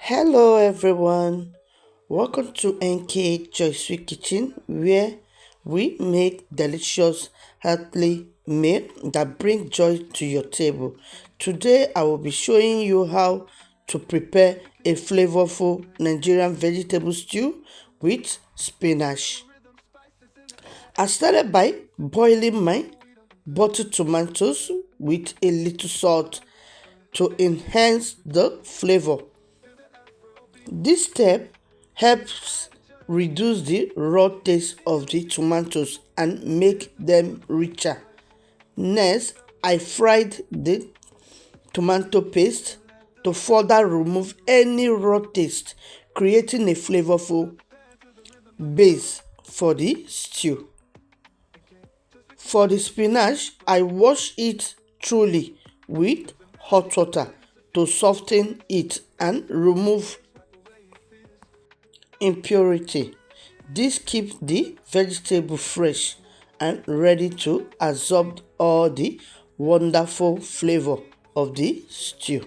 Hello everyone, welcome to NK Joy Sweet Kitchen where we make delicious healthy meal that bring joy to your table. Today I will be showing you how to prepare a flavorful Nigerian vegetable stew with spinach. I started by boiling my buttered tomatoes with a little salt to enhance the flavor. This step helps reduce the raw taste of the tomatoes and make them richer. Next, I fried the tomato paste to further remove any raw taste, creating a flavorful base for the stew. For the spinach, I wash it thoroughly with hot water to soften it and remove impurity. This keeps the vegetable fresh and ready to absorb all the wonderful flavor of the stew.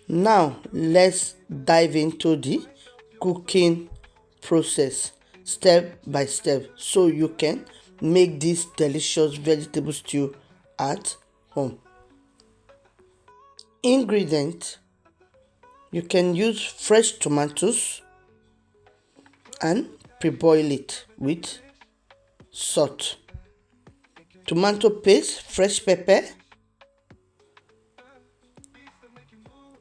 Now let's dive into the cooking process step by step so you can make this delicious vegetable stew at home. Ingredients: you can use fresh tomatoes and pre-boil it with salt, tomato paste, fresh pepper,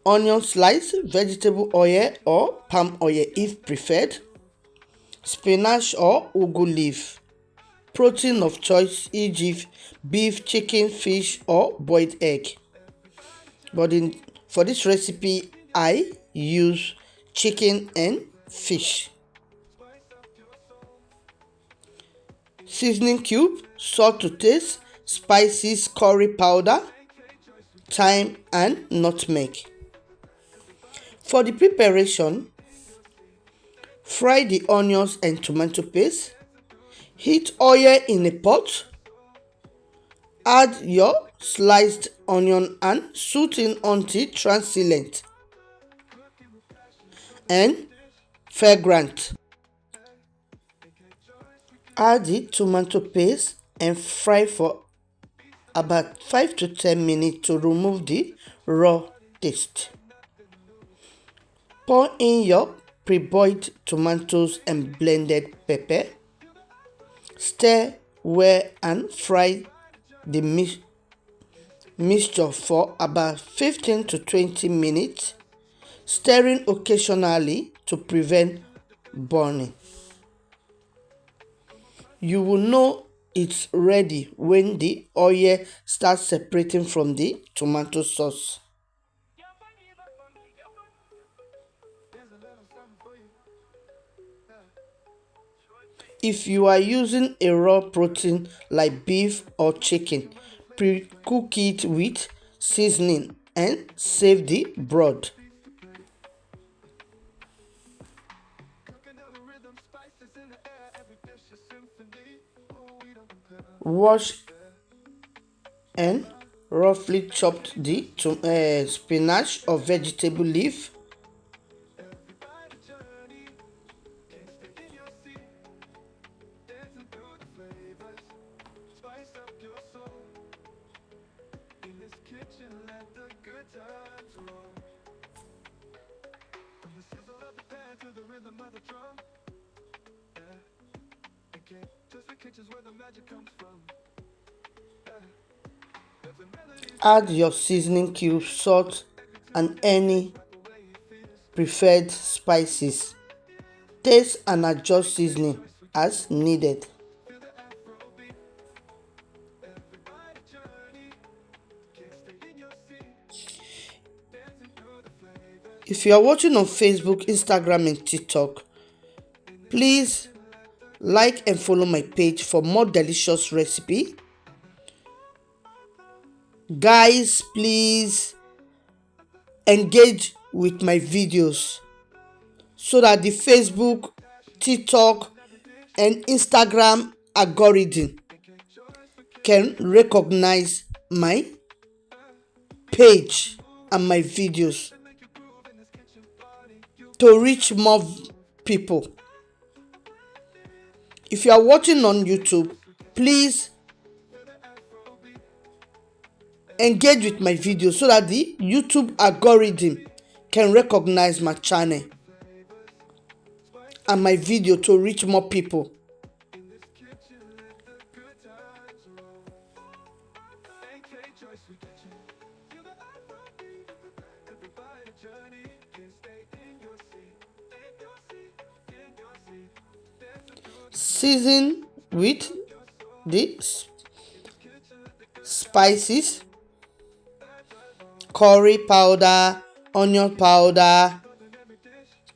onion slice, vegetable oil or palm oil if preferred, spinach or ugu leaf, protein of choice e.g. beef, chicken, fish or boiled egg. For this recipe I use chicken and fish. Seasoning cube, salt to taste, spices, curry powder, thyme and nutmeg. For the preparation, fry the onions and tomato paste. Heat oil in a pot. Add your sliced onion and saute until translucent and fragrant. Add the tomato paste and fry for about 5 to 10 minutes to remove the raw taste. Pour in your pre-boiled tomatoes and blended pepper. Stir well and fry the mixture for about 15 to 20 minutes, stirring occasionally to prevent burning. You will know it's ready when the oil starts separating from the tomato sauce. If you are using a raw protein like beef or chicken, pre-cook it with seasoning and save the broth. Wash and roughly chopped the spinach or vegetable leaf. Add your seasoning cubes, salt and any preferred spices. Taste and adjust seasoning as needed. If you are watching on Facebook, Instagram and TikTok, please like and follow my page for more delicious recipe. Guys, please engage with my videos so that the Facebook, TikTok and Instagram algorithm can recognize my page and my videos. to reach more people. If you are watching on YouTube, please engage with my video so that the YouTube algorithm can recognize my channel and my video to reach more people. Season with the spices, curry powder, onion powder,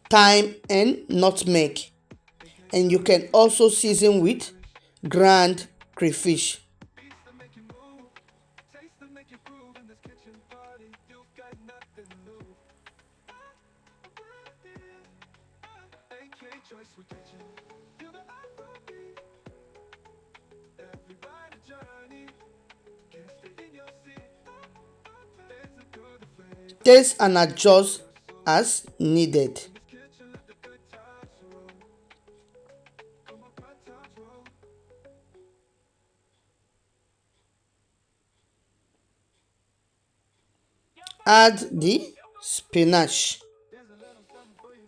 thyme and nutmeg. And you can also season with ground crayfish. Taste and adjust as needed. Add the spinach.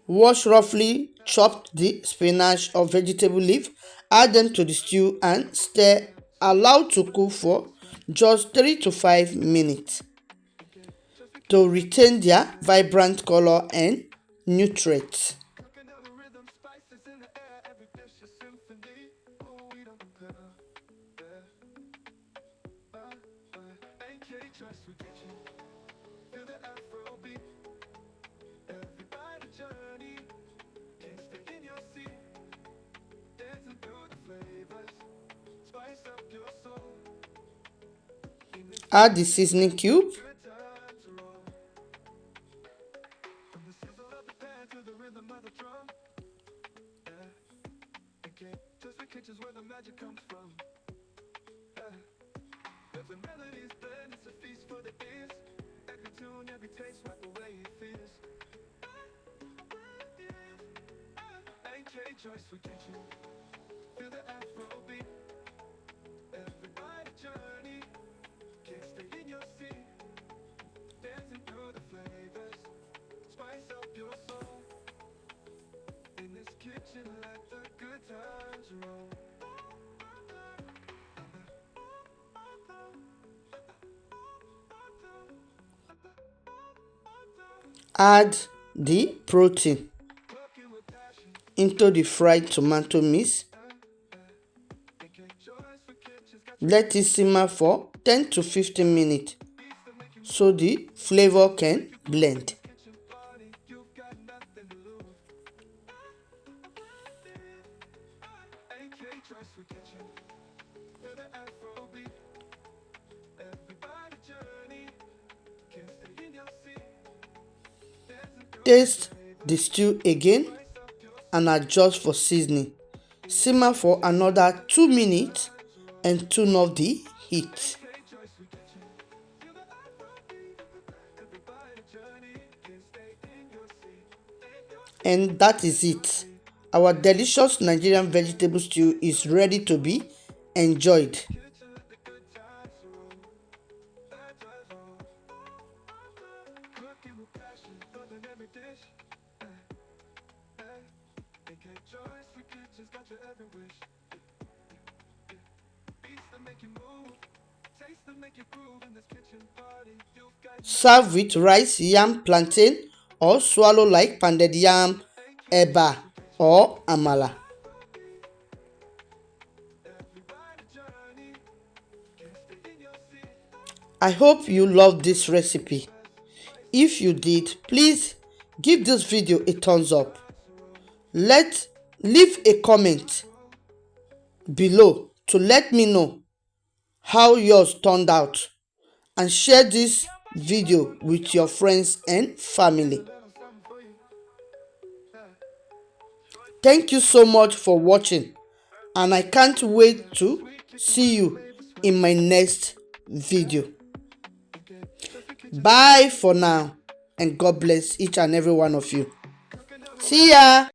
Wash roughly chopped the spinach or vegetable leaf, add them to the stew and stir. Allow to cook for just 3 to 5 minutes to retain their vibrant color and nutrients. Add the seasoning cube. Add the protein into the fried tomato mix. Let it simmer for 10 to 15 minutes so the flavor can blend. Taste the stew again and adjust for seasoning. Simmer for another 2 minutes and turn off the heat. And that is it. Our delicious Nigerian vegetable stew is ready to be enjoyed. Serve with rice, yam, plantain, or swallow like pounded yam, eba, or amala. I hope you loved this recipe. If you did, please give this video a thumbs up. Leave a comment below to let me know how yours turned out, and share this video with your friends and family. Thank you so much for watching, and I can't wait to see you in my next video. Bye for now, and God bless each and every one of you. See ya!